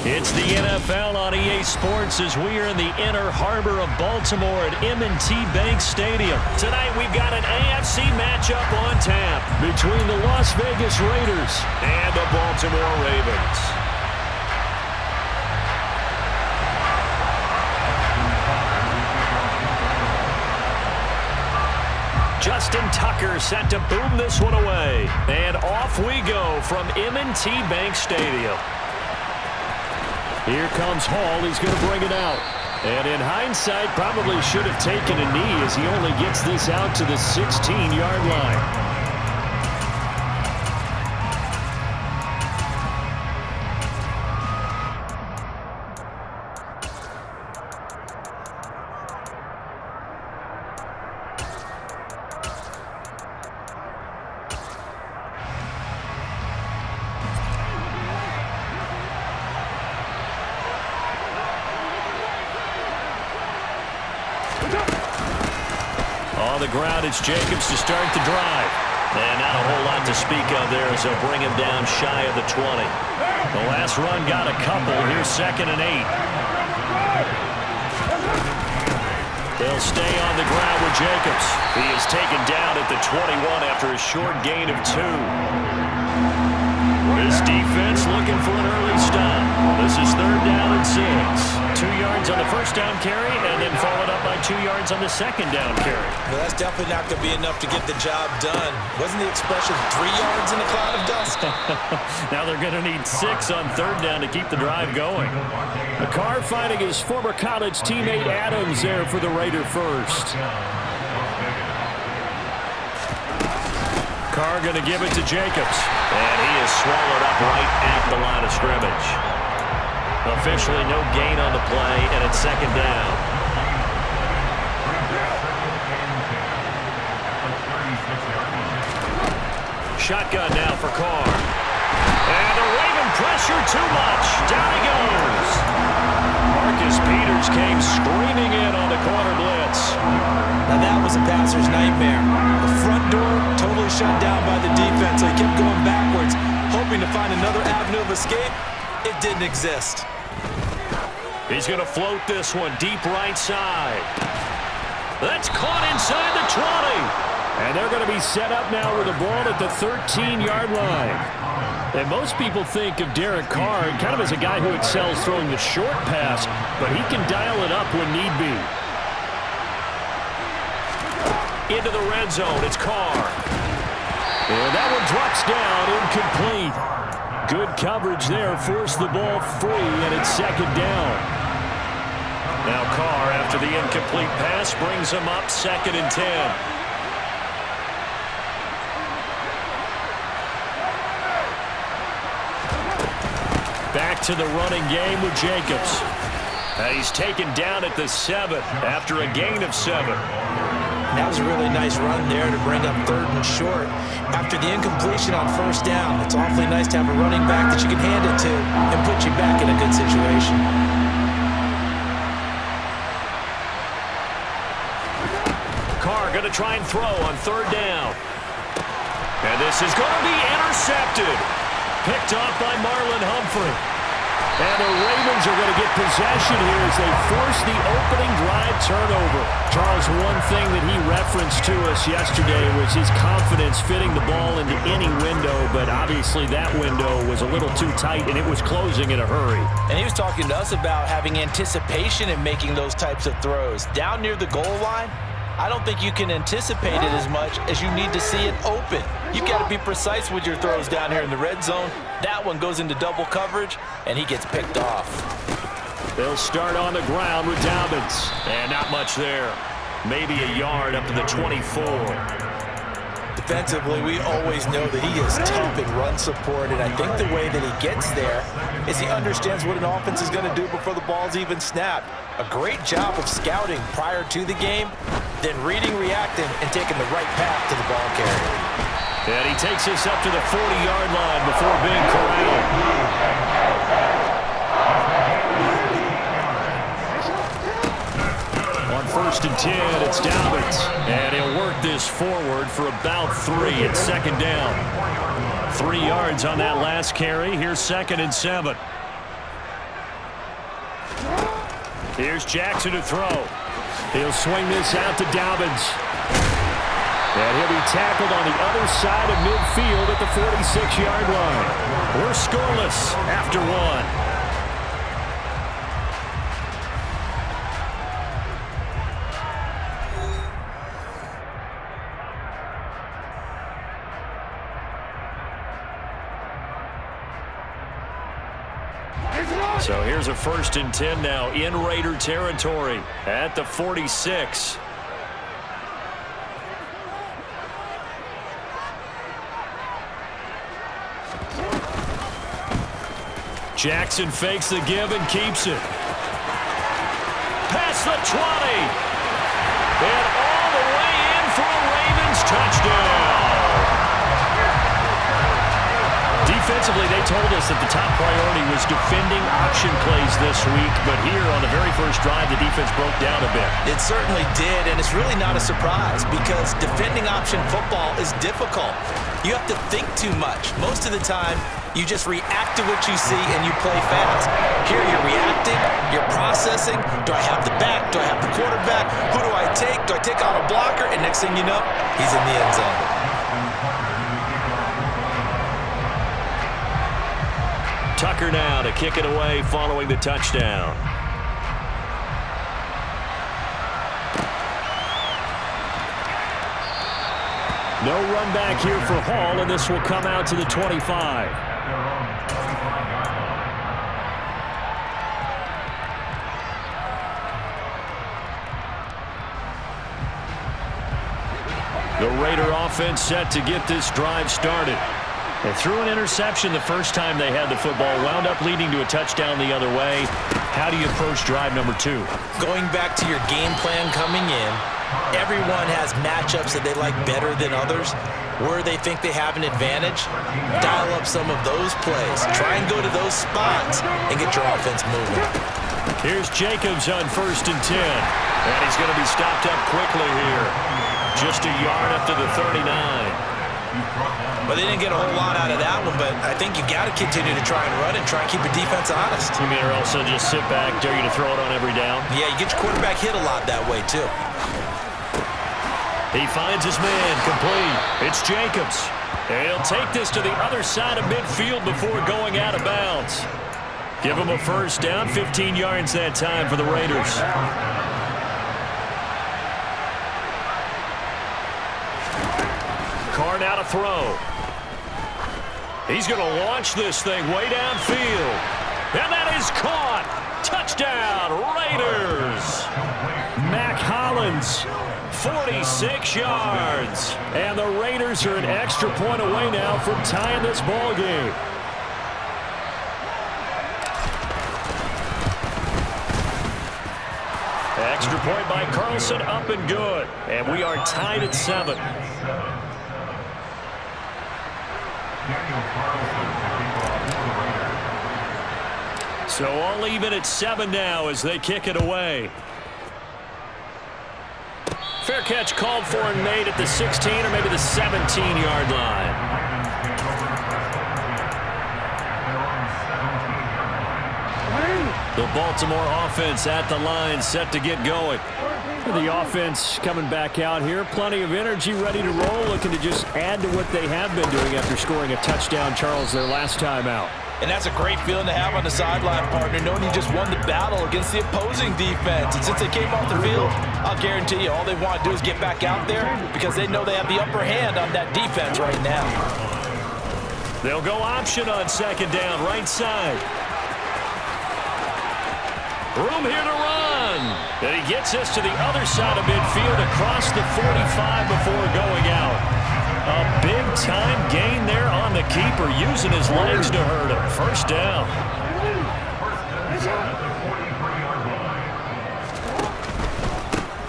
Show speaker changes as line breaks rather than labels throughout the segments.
It's the NFL on EA Sports as we are in the inner harbor of Baltimore at M&T Bank Stadium. Tonight we've got an AFC matchup on tap between the Las Vegas Raiders and the Baltimore Ravens. Justin Tucker set to boom this one away. And off we go from M&T Bank Stadium. Here comes Hall. He's going to bring it out. And in hindsight, probably should have taken a knee as he only gets this out to the 16-yard line. On the ground, it's Jacobs to start the drive. And not a whole lot to speak of there as they'll bring him down shy of the 20. The last run got a couple. Here's 2nd and 8. They'll stay on the ground with Jacobs. He is taken down at the 21 after a short gain of 2. This defense looking for an early stop. This is 3rd down and 6. 2 yards on the first down carry, and then followed up by 2 yards on the 2nd down carry.
Well, that's definitely not going to be enough to get the job done. Wasn't the expression 3 yards in a cloud of dust?
Now they're going to need 6 on 3rd down to keep the drive going. McCarr finding his former college teammate Adams there for the Raider first. Carr going to give it to Jacobs. And he is swallowed up right at the line of scrimmage. Officially no gain on the play, and it's 2nd down. Shotgun now for Carr. And the Raven pressure too much. Down he goes. Marcus Peters came screaming in on the corner blitz.
Now that was a passer's nightmare. The front door totally shut down by the defense. So he kept going backwards, hoping to find another avenue of escape. It didn't exist.
He's going to float this one deep right side. That's caught inside the 20. And they're going to be set up now with the ball at the 13-yard line. And most people think of Derek Carr kind of as a guy who excels throwing the short pass, but he can dial it up when need be. Into the red zone, it's Carr. And that one drops down, incomplete. Good coverage there, forced the ball free, and it's 2nd down. Now Carr, after the incomplete pass, brings him up 2nd and 10. Back to the running game with Jacobs. He's taken down at the 7 after a gain of 7.
That was a really nice run there to bring up 3rd and short. After the incompletion on 1st down, it's awfully nice to have a running back that you can hand it to and put you back in a good situation.
Carr going to try and throw on 3rd down. And this is going to be intercepted. Picked off by Marlon Humphrey. And the Ravens are going to get possession here as they force the opening drive turnover. Charles, one thing that he referenced to us yesterday was his confidence fitting the ball into any window, but obviously that window was a little too tight and it was closing in a hurry.
And he was talking to us about having anticipation in making those types of throws. Down near the goal line, I don't think you can anticipate it as much as you need to see it open. You've got to be precise with your throws down here in the red zone. That one goes into double coverage, and he gets picked off.
They'll start on the ground with Dobbins. And not much there. Maybe a yard up to the 24.
Defensively, we always know that he is tough in run support, and I think the way that he gets there is he understands what an offense is going to do before the ball's even snapped. A great job of scouting prior to the game, then reading, reacting, and taking the right path to the ball carrier.
And he takes us up to the 40-yard line before being corralled. 1st and 10, it's Dobbins. And he'll work this forward for about 3. It's 2nd down. 3 yards on that last carry. Here's 2nd and 7. Here's Jackson to throw. He'll swing this out to Dobbins. And he'll be tackled on the other side of midfield at the 46-yard line. We're scoreless after one. So here's a 1st and 10 now in Raider territory at the 46. Jackson fakes the give and keeps it. Past the 20. And all the way in for a Ravens touchdown. Defensively, they told us that the top priority was defending option plays this week, but here on the very first drive, the defense broke down a bit.
It certainly did, and it's really not a surprise because defending option football is difficult. You have to think too much. Most of the time, you just react to what you see and you play fast. Here you're reacting, you're processing. Do I have the back? Do I have the quarterback? Who do I take? Do I take on a blocker? And next thing you know, he's in the end zone.
Tucker now to kick it away following the touchdown. No run back here for Hall, and this will come out to the 25. The Raider offense set to get this drive started. They threw an interception the first time they had the football, wound up leading to a touchdown the other way. How do you approach drive number 2?
Going back to your game plan coming in, everyone has matchups that they like better than others. Where they think they have an advantage, dial up some of those plays. Try and go to those spots and get your offense moving.
Here's Jacobs on 1st and 10. And he's going to be stopped up quickly here. Just a yard up to the 39.
But they didn't get a whole lot out of that one, but I think you got to continue to try and run and try and keep the defense honest.
You mean or also just sit back, dare you to throw it on every down?
Yeah, you get your quarterback hit a lot that way, too.
He finds his man complete. It's Jacobs. And he'll take this to the other side of midfield before going out of bounds. Give him a first down, 15 yards that time for the Raiders. Carr now to throw. He's going to launch this thing way downfield. And that is caught. Touchdown, Raiders. Mac Hollins, 46 yards. And the Raiders are an extra point away now from tying this ball game. Extra point by Carlson, up and good. And we are tied at 7. So all even at 7 now as they kick it away. Fair catch called for and made at the 16 or maybe the 17-yard line. The Baltimore offense at the line, set to get going. The offense coming back out here. Plenty of energy, ready to roll, looking to just add to what they have been doing after scoring a touchdown, Charles, their last time out.
And that's a great feeling to have on the sideline, partner, knowing you just won the battle against the opposing defense. And since they came off the field, I'll guarantee you all they want to do is get back out there because they know they have the upper hand on that defense right now.
They'll go option on 2nd down, right side. Room here to run. And he gets us to the other side of midfield across the 45 before going out. A big-time gain there on the keeper, using his legs to hurt him. First down.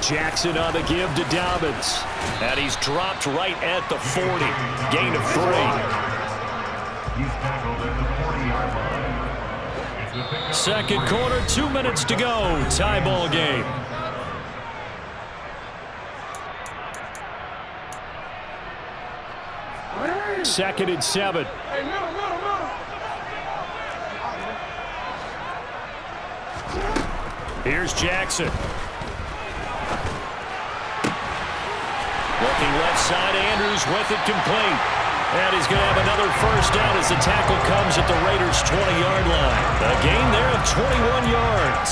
Jackson on the give to Dobbins. And he's dropped right at the 40. Gain of 3. Second quarter, 2 minutes to go. Tie ball game. Second and 7. Here's Jackson. Looking left side, Andrews with it complete. And he's going to have another first down as the tackle comes at the Raiders' 20-yard line. A gain there of 21 yards.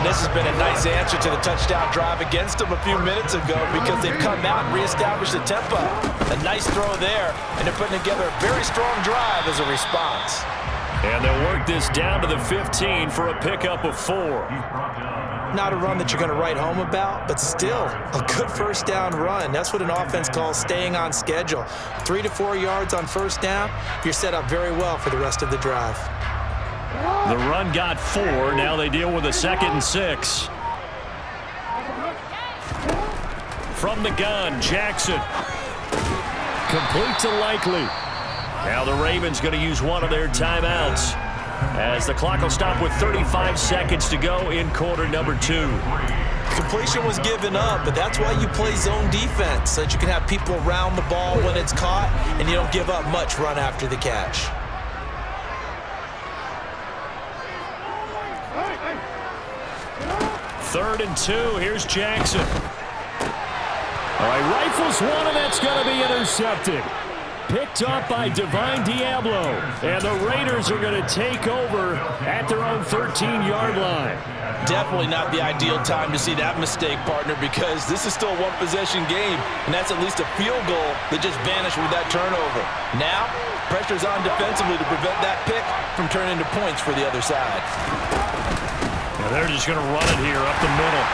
And this has been a nice answer to the touchdown drive against them a few minutes ago because they've come out and reestablished the tempo. A nice throw there, and they're putting together a very strong drive as a response.
And they'll work this down to the 15 for a pickup of 4.
Not a run that you're going to write home about, but still a good first down run. That's what an offense calls staying on schedule. 3 to 4 yards on first down, you're set up very well for the rest of the drive.
The run got 4. Now they deal with a 2nd and 6. From the gun, Jackson. Complete to Likely. Now the Ravens going to use one of their timeouts as the clock will stop with 35 seconds to go in quarter number 2.
Completion was given up, but that's why you play zone defense, so that you can have people around the ball when it's caught and you don't give up much run after the catch.
Third and 2. Here's Jackson. All right, rifles one, and that's going to be intercepted. Picked up by Divine Diablo. And the Raiders are going to take over at their own 13-yard line.
Definitely not the ideal time to see that mistake, partner, because this is still a one-possession game, and that's at least a field goal that just vanished with that turnover. Now, pressure's on defensively to prevent that pick from turning into points for the other side.
Now they're just going to run it here up the middle.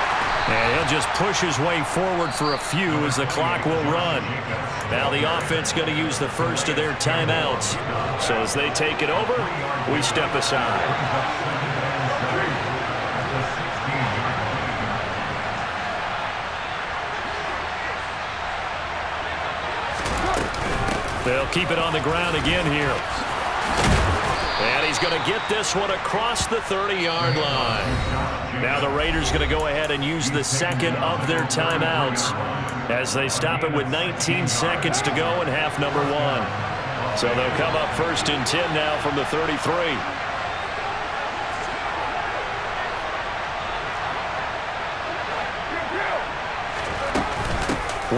And he'll just push his way forward for a few as the clock will run. Now the offense going to use the first of their timeouts. So as they take it over, we step aside. They'll keep it on the ground again here. And he's going to get this one across the 30-yard line. Now the Raiders going to go ahead and use the second of their timeouts as they stop it with 19 seconds to go in half number 1. So they'll come up first and 10 now from the 33.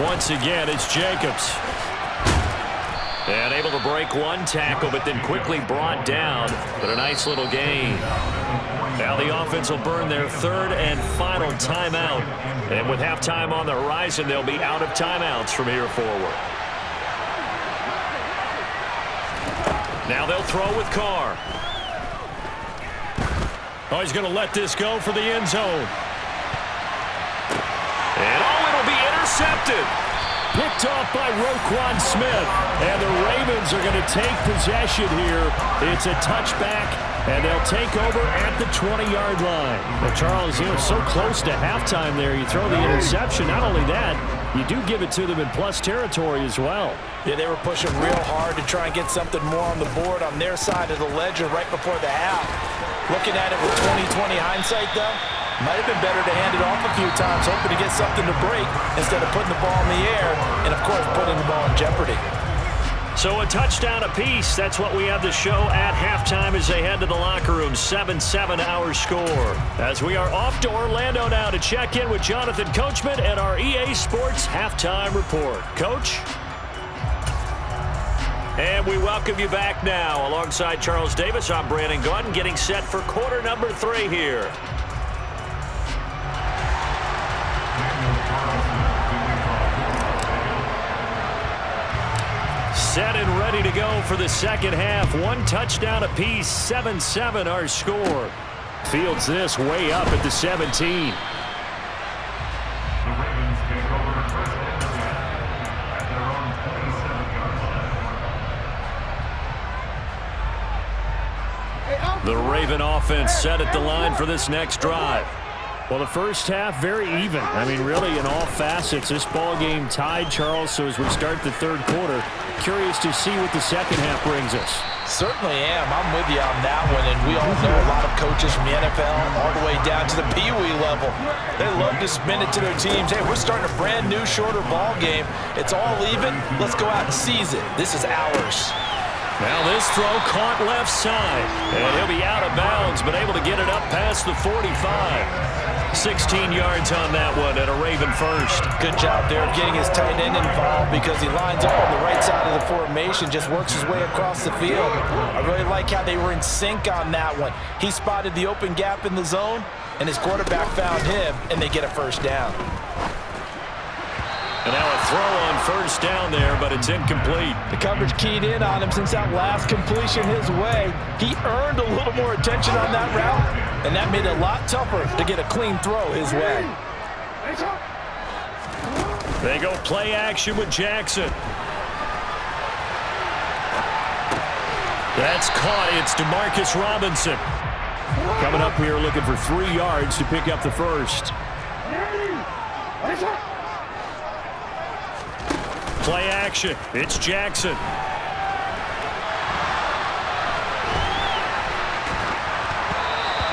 Once again, it's Jacobs. And able to break one tackle, but then quickly brought down. But a nice little gain. Now the offense will burn their third and final timeout. And with halftime on the horizon, they'll be out of timeouts from here forward. Now they'll throw with Carr. Oh, he's going to let this go for the end zone. And it'll be intercepted. Picked off by Roquan Smith. And the Ravens are going to take possession here. It's a touchback, and they'll take over at the 20-yard line. Well, Charles, so close to halftime there. You throw the interception. Not only that, you do give it to them in plus territory as well.
Yeah, they were pushing real hard to try and get something more on the board on their side of the ledger right before the half. Looking at it with 20/20 hindsight, though, might have been better to hand it off a few times, hoping to get something to break instead of putting the ball in the air and, of course, putting the ball in jeopardy.
So a touchdown apiece. That's what we have to show at halftime as they head to the locker room. 7-7 our score. As we are off to Orlando now to check in with Jonathan Coachman and our EA Sports Halftime Report. Coach? And we welcome you back now. Alongside Charles Davis, I'm Brandon Gaudin, getting set for quarter number 3 here. Set and ready to go for the second half. One touchdown apiece, 7-7 our score. Fields this way up at the 17. The Raven offense set at the line for this next drive. Well, the first half, very even. I mean, really, in all facets, this ball game tied, Charles. So as we start the third quarter, curious to see what the second half brings us.
Certainly am. I'm with you on that one. And we all know a lot of coaches from the NFL all the way down to the Pee Wee level. They love to spin it to their teams. Hey, we're starting a brand new, shorter ball game. It's all even. Let's go out and seize it. This is ours.
Now this throw caught left side. And he'll be out of bounds, but able to get it up past the 45. 16 yards on that one and a Raven first.
Good job there of getting his tight end involved because he lines up on the right side of the formation, just works his way across the field. I really like how they were in sync on that one. He spotted the open gap in the zone, and his quarterback found him, and they get a first down.
And now a throw on first down there, but it's incomplete.
The coverage keyed in on him since that last completion his way. He earned a little more attention on that route, and that made it a lot tougher to get a clean throw his way.
They go play action with Jackson. That's caught. It's Demarcus Robinson. Coming up here looking for 3 yards to pick up the first. Play action. It's Jackson.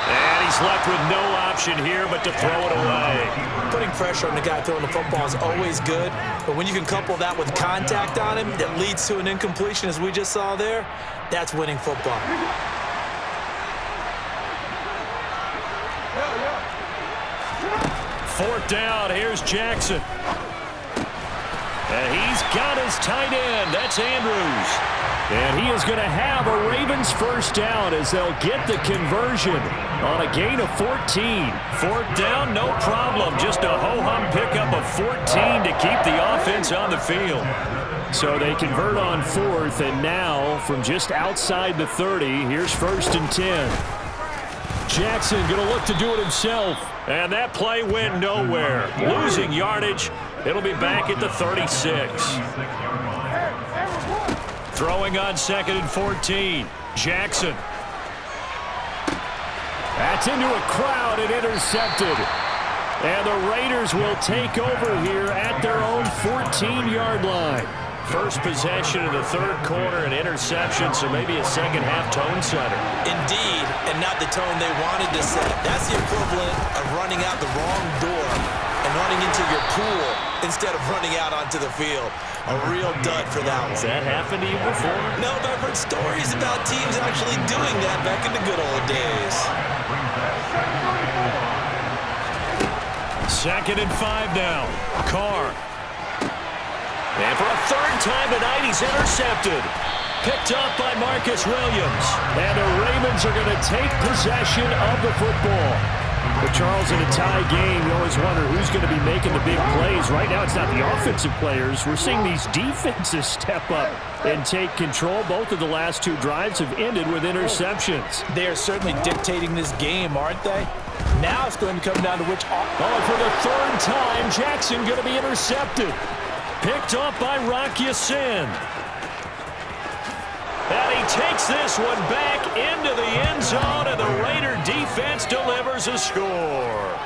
And he's left with no option here but to throw it away.
Putting pressure on the guy throwing the football is always good, but when you can couple that with contact on him that leads to an incompletion as we just saw there, that's winning football.
Fourth down. Here's Jackson. And he's got his tight end. That's Andrews. And he is going to have a Ravens first down as they'll get the conversion on a gain of 14. Fourth down, no problem. Just a ho-hum pickup of 14 to keep the offense on the field. So they convert on fourth, and now from just outside the 30, here's 1st and 10. Jackson going to look to do it himself. And that play went nowhere. Losing yardage. It'll be back at the 36. Throwing on 2nd and 14. Jackson. That's into a crowd and intercepted. And the Raiders will take over here at their own 14-yard line. First possession of the third quarter, an interception, so maybe a second-half tone setter.
Indeed, and not the tone they wanted to set. That's the equivalent of running out the wrong door and running into your pool instead of running out onto the field. A real dud for that one.
Has that happened to you before?
No, but I've heard stories about teams actually doing that back in the good old days.
2nd and 5 now. Carr. And for a third time tonight, he's intercepted. Picked up by Marcus Williams. And the Ravens are going to take possession of the football. But Charles, in a tie game, you always wonder who's going to be making the big plays. Right now, it's not the offensive players. We're seeing these defenses step up and take control. Both of the last 2 drives have ended with interceptions.
They are certainly dictating this game, aren't they? Now it's going to come down to which...
Oh, for the 3rd time, Jackson going to be intercepted. Picked up by Rock Ya-Sin. And he takes this one back into the end zone, and the Raider defense delivers a score.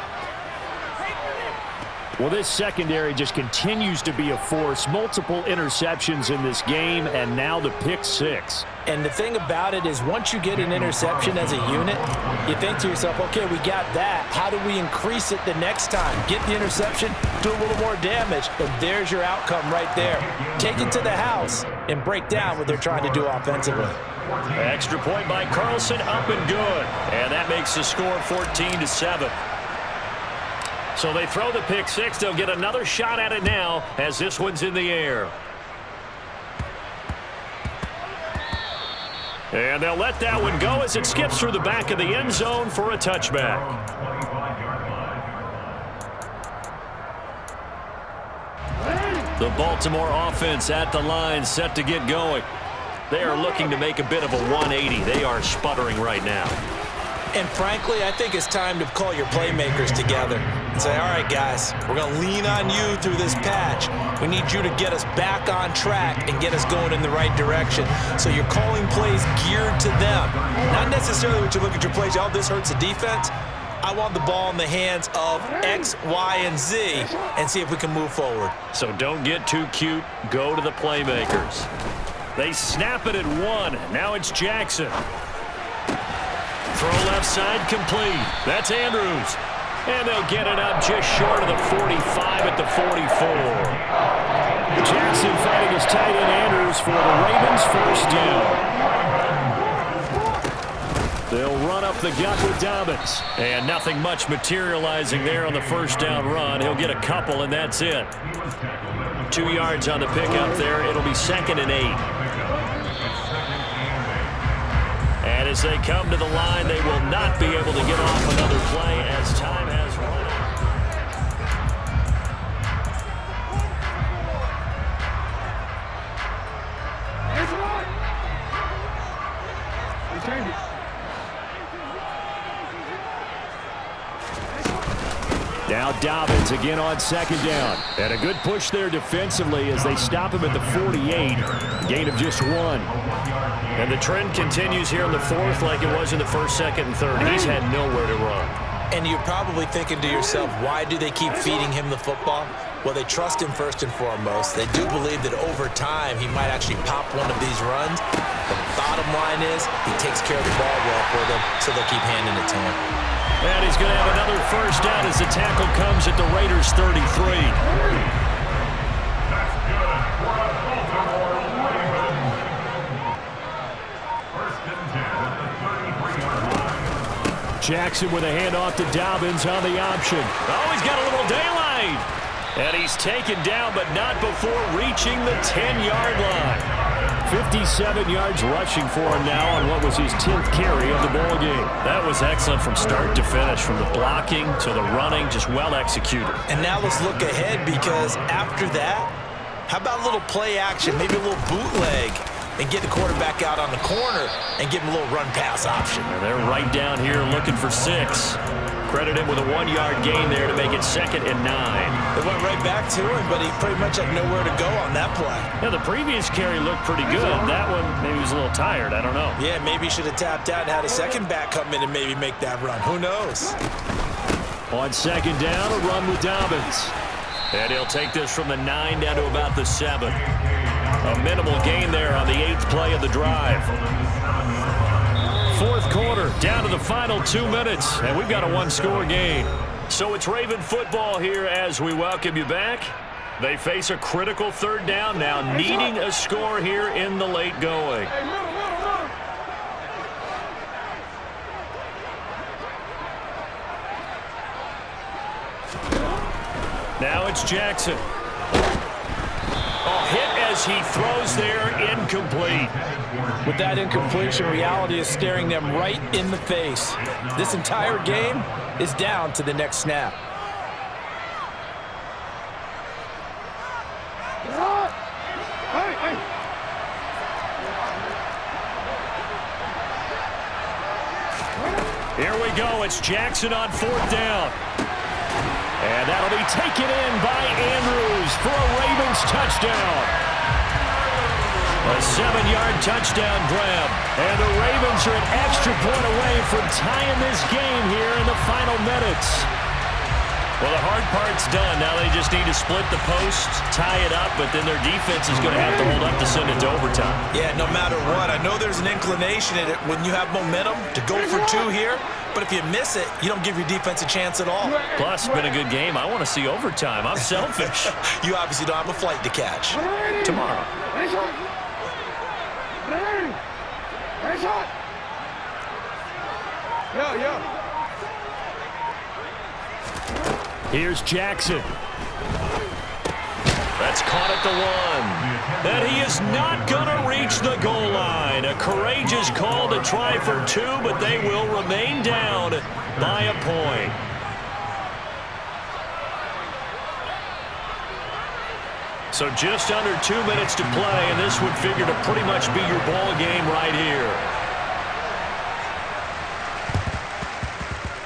Well, this secondary just continues to be a force. Multiple interceptions in this game, and now the pick 6.
And the thing about it is once you get an interception as a unit, you think to yourself, okay, we got that. How do we increase it the next time? Get the interception, do a little more damage, and there's your outcome right there. Take it to the house and break down what they're trying to do offensively.
Extra point by Carlson, up and good. And that makes the score 14-7. So they throw the pick 6. They'll get another shot at it now as this one's in the air. And they'll let that one go as it skips through the back of the end zone for a touchback. The Baltimore offense at the line, set to get going. They are looking to make a bit of a 180. They are sputtering right now.
And frankly, I think it's time to call your playmakers together and say, all right, guys, we're going to lean on you through this patch. We need you to get us back on track and get us going in the right direction. So you're calling plays geared to them. Not necessarily when you look at your plays, oh, this hurts the defense. I want the ball in the hands of X, Y, and Z and see if we can move forward.
So don't get too cute. Go to the playmakers. They snap it at 1. Now it's Jackson. Throw left side complete. That's Andrews. And they'll get it up just short of the 45 at the 44. Jackson fighting his tight end Andrews for the Ravens first down. They'll run up the gut with Dobbins. And nothing much materializing there on the first down run. He'll get a couple, and that's it. 2 yards on the pickup there. It'll be 2nd and 8. And as they come to the line, they will not be able to get off another play as time has run out. Now Dobbins again on 2nd down. And a good push there defensively as they stop him at the 48. Gain of just 1. And the trend continues here in the 4th like it was in the 1st, 2nd, and 3rd. He's had nowhere to run.
And you're probably thinking to yourself, why do they keep feeding him the football? Well, they trust him first and foremost. They do believe that over time he might actually pop one of these runs. The bottom line is he takes care of the ball well for them, so they'll keep handing it to him.
And he's going to have another first down as the tackle comes at the Raiders' 33. Jackson with a handoff to Dobbins on the option. Oh, he's got a little daylight. And he's taken down, but not before reaching the 10-yard line. 57 yards rushing for him now on what was his 10th carry of the ball game. That was excellent from start to finish, from the blocking to the running, just well executed. And
now let's look ahead, because after that, how about a little play action, maybe a little bootleg, and get the quarterback out on the corner and give him a little run-pass option.
And they're right down here looking for 6. Credit him with a 1-yard gain there to make it 2nd and 9.
They went right back to him, but he pretty much had nowhere to go on that play.
Yeah, the previous carry looked pretty good. That one, maybe he was a little tired. I don't know.
Yeah, maybe he should have tapped out and had a second back come in and maybe make that run. Who knows?
On 2nd down, a run with Dobbins. And he'll take this from the 9 down to about the 7. A minimal gain there on the 8th play of the drive. 4th quarter, down to the final 2 minutes, and we've got a 1-score game. So it's Raven football here as we welcome you back. They face a critical 3rd down now, needing a score here in the late going. Now it's Jackson. Oh, hit as he throws there, incomplete.
With that incompletion, reality is staring them right in the face. This entire game is down to the next snap.
Here we go. It's Jackson on 4th down. And that'll be taken in by Andrews for a Ravens touchdown. A 7-yard touchdown grab. And the Ravens are an extra point away from tying this game here in the final minutes. Well, the hard part's done. Now they just need to split the post, tie it up, but then their defense is going to have to hold up to send it to overtime.
Yeah, no matter what. I know there's an inclination in it when you have momentum to go for 2 here, but if you miss it, you don't give your defense a chance at all.
Plus, it's been a good game. I want to see overtime. I'm selfish.
You obviously don't have a flight to catch.
Tomorrow. Here's Jackson. That's caught at the 1. And he is not going to reach the goal line. A courageous call to try for 2, but they will remain down by a point. So just under 2 minutes to play, and this would figure to pretty much be your ball game right here.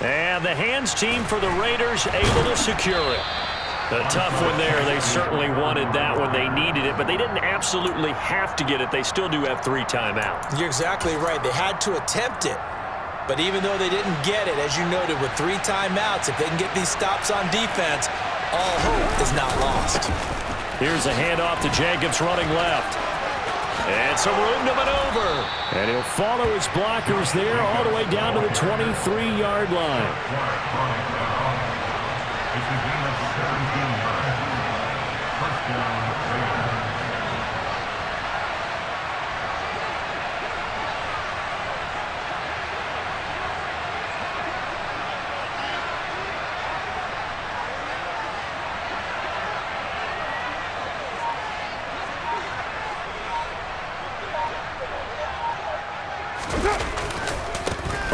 And the hands team for the Raiders able to secure it. A tough one there. They certainly wanted that one. They needed it, but they didn't absolutely have to get it. They still do have 3 timeouts.
You're exactly right. They had to attempt it. But even though they didn't get it, as you noted, with 3 timeouts, if they can get these stops on defense, all hope is not lost.
Here's a handoff to Jacobs running left. And some room to maneuver. And he'll follow his blockers there all the way down to the 23-yard line.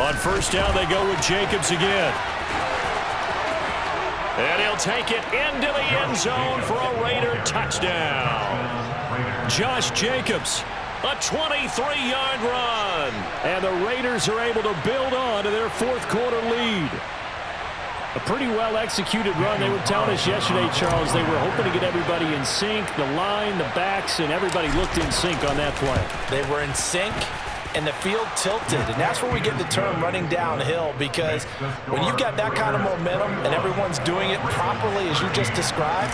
On first down, they go with Jacobs again. And he'll take it into the end zone for a Raider touchdown. Josh Jacobs, a 23-yard run. And the Raiders are able to build on to their fourth quarter lead. A pretty well-executed run. They were telling us yesterday, Charles, they were hoping to get everybody in sync, the line, the backs, and everybody looked in sync on that play.
They were in sync, and the field tilted, and that's where we get the term running downhill, because when you've got that kind of momentum and everyone's doing it properly as you just described,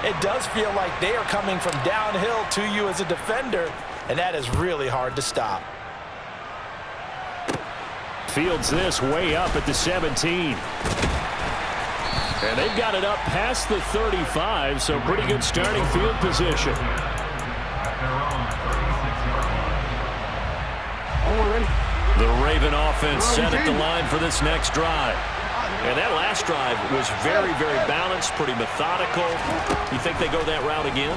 it does feel like they are coming from downhill to you as a defender, and that is really hard to stop.
Fields this way up at the 17. And they've got it up past the 35, so pretty good starting field position. The Raven offense set at the line for this next drive. And that last drive was very, very balanced, pretty methodical. You think they go that route again?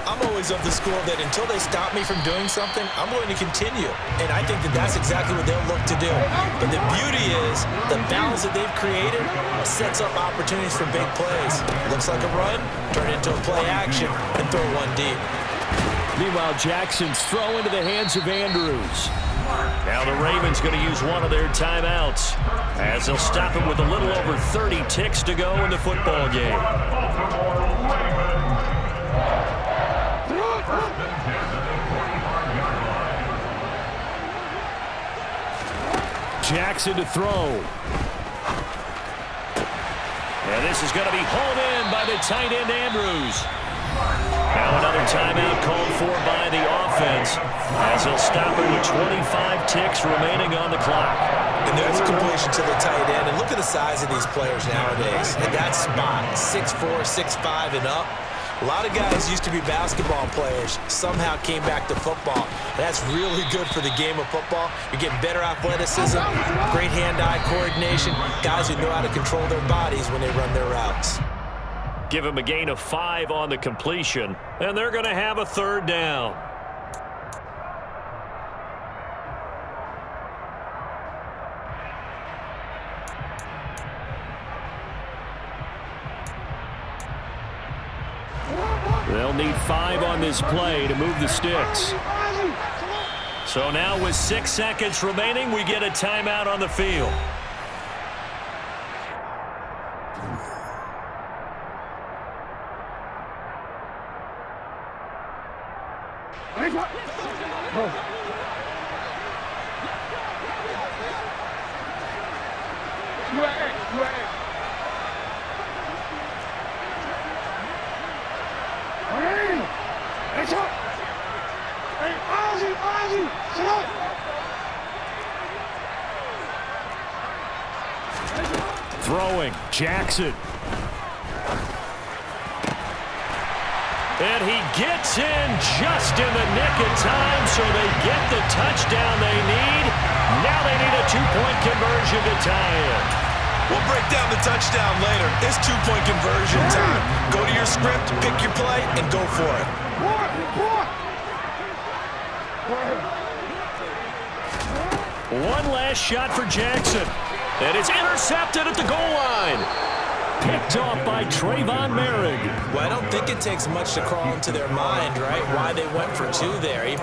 I'm always of the school that until they stop me from doing something, I'm going to continue. And I think that that's exactly what they'll look to do. But the beauty is the balance that they've created sets up opportunities for big plays. Looks like a run, turn it into a play action, and throw one deep.
Meanwhile, Jackson's throw into the hands of Andrews. Now the Ravens going to use one of their timeouts as they'll stop it with a little over 30 ticks to go in the football game. Jackson to throw. And this is going to be hauled in by the tight end Andrews. Now another timeout called for by the offense as they'll stop it with 25 ticks remaining on the clock.
And there's a completion to the tight end. And look at the size of these players nowadays. At that spot, 6'4", 6'5", and up. A lot of guys used to be basketball players, somehow came back to football. That's really good for the game of football. You're getting better athleticism, great hand-eye coordination, guys who know how to control their bodies when they run their routes.
Give him a gain of 5 on the completion, and they're going to have a third down. They'll need 5 on this play to move the sticks. So now with 6 seconds remaining, we get a timeout on the field. Throwing, Jackson. And he gets in just in the nick of time, so they get the touchdown they need. Now they need a 2-point conversion to tie it.
We'll break down the touchdown later. It's 2-point conversion time. Go to your script, pick your play, and go for it.
One last shot for Jackson. And it's intercepted at the goal line. Picked off by Trayvon Merrick.
Well, I don't think it takes much to crawl into their mind, right? Why they went for 2 there.